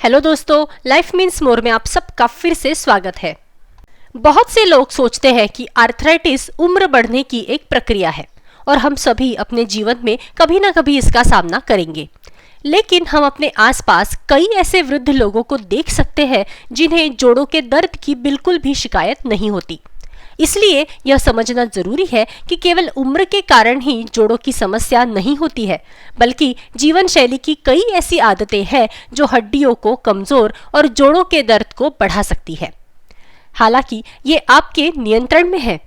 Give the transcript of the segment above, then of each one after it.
Hello दोस्तों, life means more में आप सबका फिर से स्वागत है। बहुत से लोग सोचते हैं कि आर्थराइटिस उम्र बढ़ने की एक प्रक्रिया है और हम सभी अपने जीवन में कभी ना कभी इसका सामना करेंगे। लेकिन हम अपने आसपास कई ऐसे वृद्ध लोगों को देख सकते हैं जिन्हें जोड़ों के दर्द की बिल्कुल भी शिकायत नहीं होती। इसलिए यह समझना जरूरी है कि केवल उम्र के कारण ही जोड़ों की समस्या नहीं होती है, बल्कि जीवन शैली की कई ऐसी आदतें हैं जो हड्डियों को कमजोर और जोड़ों के दर्द को बढ़ा सकती है। हालांकि ये आपके नियंत्रण में है।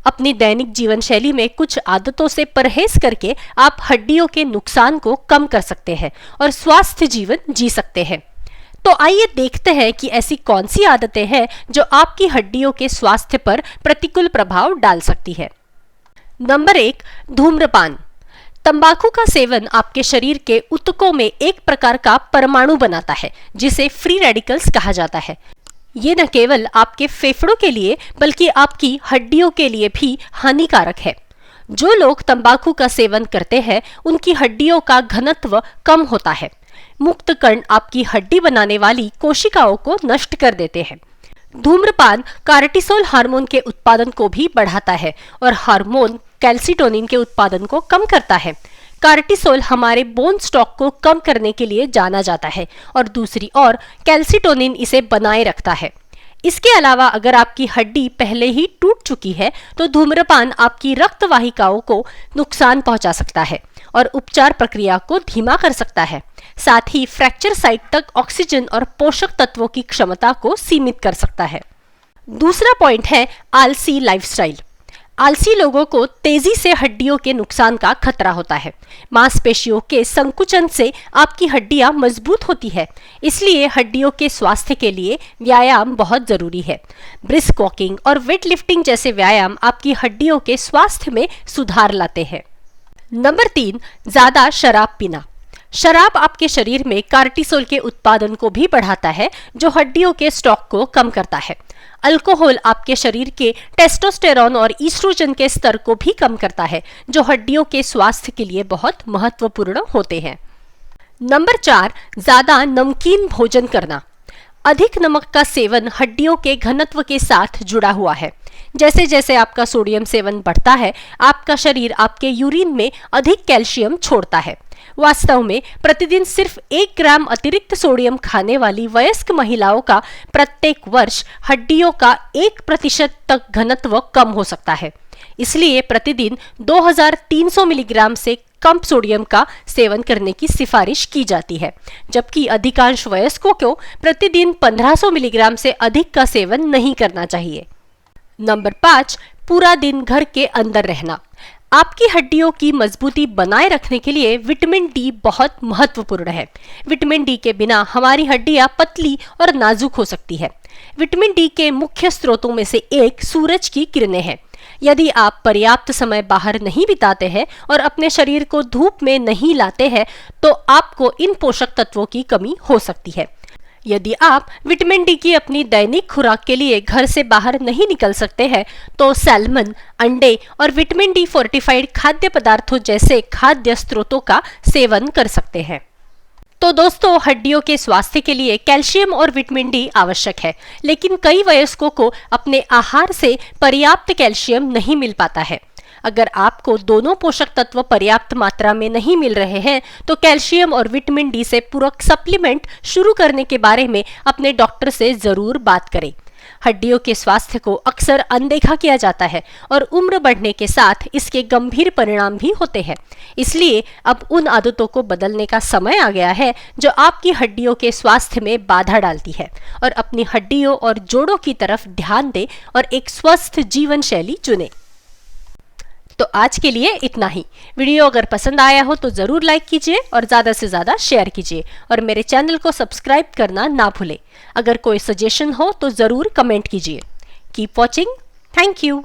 अपनी दैनिक जीवन शैली में कुछ आदतों से परहेज करके आप हड्डियों के नुकसान को कम कर सकते हैं और स्वस्थ जीवन जी सकते हैं। तो आइए देखते हैं कि ऐसी कौन सी आदतें हैं जो आपकी हड्डियों के स्वास्थ्य पर प्रतिकूल प्रभाव डाल सकती है। नंबर 1, धूम्रपान। तंबाकू का सेवन आपके शरीर के ऊतकों में एक प्रकार का परमाणु बनाता है जिसे फ्री रेडिकल्स कहा जाता है। ये न केवल आपके फेफड़ों के लिए बल्कि आपकी हड्डियों के लिए भी हानिकारक है। जो लोग तंबाकू का सेवन करते हैं उनकी हड्डियों का घनत्व कम होता है। मुक्त कण आपकी हड्डी बनाने वाली कोशिकाओं को नष्ट कर देते हैं। धूम्रपान कार्टिसोल हार्मोन के उत्पादन को भी बढ़ाता है और हार्मोन कैल्सिटोनिन के उत्पादन को कम करता है। कार्टिसोल हमारे बोन स्टॉक को कम करने के लिए जाना जाता है और दूसरी ओर कैल्सिटोनिन इसे बनाए रखता है। इसके अलावा अगर आपकी हड्डी पहले ही टूट चुकी है तो धूम्रपान आपकी रक्त वाहिकाओं को नुकसान पहुंचा सकता है और उपचार प्रक्रिया को धीमा कर सकता है। साथ ही फ्रैक्चर साइट तक ऑक्सीजन और पोषक तत्वों की क्षमता को सीमित कर सकता है। दूसरा पॉइंट है आलसी लाइफस्टाइल। आलसी लोगों को तेजी से हड्डियों के नुकसान का खतरा होता है। मांसपेशियों के संकुचन से आपकी हड्डियां मजबूत होती है, इसलिए हड्डियों के स्वास्थ्य के लिए व्यायाम बहुत जरूरी है। ब्रिस्क वॉकिंग और वेट लिफ्टिंग जैसे व्यायाम आपकी हड्डियों के स्वास्थ्य में सुधार लाते हैं। नंबर 3, ज्यादा शराब पीना। शराब आपके शरीर में कार्टिसोल के उत्पादन को भी बढ़ाता है जो हड्डियों के स्टॉक को कम करता है। अल्कोहल आपके शरीर के टेस्टोस्टेरोन और ईस्ट्रोजन के स्तर को भी कम करता है जो हड्डियों के स्वास्थ्य के लिए बहुत महत्वपूर्ण होते हैं। नंबर 4, ज्यादा नमकीन भोजन करना। अधिक नमक का सेवन हड्डियों के घनत्व के साथ जुड़ा हुआ है। जैसे जैसे आपका सोडियम सेवन बढ़ता है, आपका शरीर आपके यूरिन में अधिक कैल्शियम छोड़ता है। वास्तव में प्रतिदिन सिर्फ 1 ग्राम अतिरिक्त सोडियम खाने वाली वयस्क महिलाओं का प्रत्येक वर्ष हड्डियों का 1% तक घनत्व कम हो सकता है। इसलिए प्रतिदिन 2300 मिलीग्राम से कम सोडियम का सेवन करने की सिफारिश की जाती है, जबकि अधिकांश वयस्कों को प्रतिदिन 1500 मिलीग्राम से अधिक का सेवन नहीं करना चाहिए। नंबर 5, पूरा दिन घर के अंदर रहना। आपकी हड्डियों की मजबूती बनाए रखने के लिए विटामिन डी बहुत महत्वपूर्ण है। विटामिन डी के बिना हमारी हड्डियां पतली और नाजुक हो सकती है। विटामिन डी के मुख्य स्रोतों में से एक सूरज की किरणें हैं। यदि आप पर्याप्त समय बाहर नहीं बिताते हैं और अपने शरीर को धूप में नहीं लाते हैं तो आपको इन पोषक तत्वों की कमी हो सकती है। यदि आप विटामिन डी की अपनी दैनिक खुराक के लिए घर से बाहर नहीं निकल सकते हैं तो सैल्मन, अंडे और विटामिन डी फोर्टिफाइड खाद्य पदार्थों जैसे खाद्य स्रोतों का सेवन कर सकते हैं। तो दोस्तों, हड्डियों के स्वास्थ्य के लिए कैल्शियम और विटामिन डी आवश्यक है, लेकिन कई वयस्कों को अपने आहार से पर्याप्त कैल्शियम नहीं मिल पाता है। अगर आपको दोनों पोषक तत्व पर्याप्त मात्रा में नहीं मिल रहे हैं तो कैल्शियम और विटामिन डी से पूरक सप्लीमेंट शुरू करने के बारे में अपने डॉक्टर से जरूर बात करें। हड्डियों के स्वास्थ्य को अक्सर अनदेखा किया जाता है और उम्र बढ़ने के साथ इसके गंभीर परिणाम भी होते हैं। इसलिए अब उन आदतों को बदलने का समय आ गया है जो आपकी हड्डियों के स्वास्थ्य में बाधा डालती है, और अपनी हड्डियों और जोड़ों की तरफ ध्यान दें और एक स्वस्थ जीवन शैली चुनें। तो आज के लिए इतना ही। वीडियो अगर पसंद आया हो तो जरूर लाइक कीजिए और ज्यादा से ज्यादा शेयर कीजिए और मेरे चैनल को सब्सक्राइब करना ना भूलें। अगर कोई सजेशन हो तो जरूर कमेंट कीजिए। Keep watching. Thank you.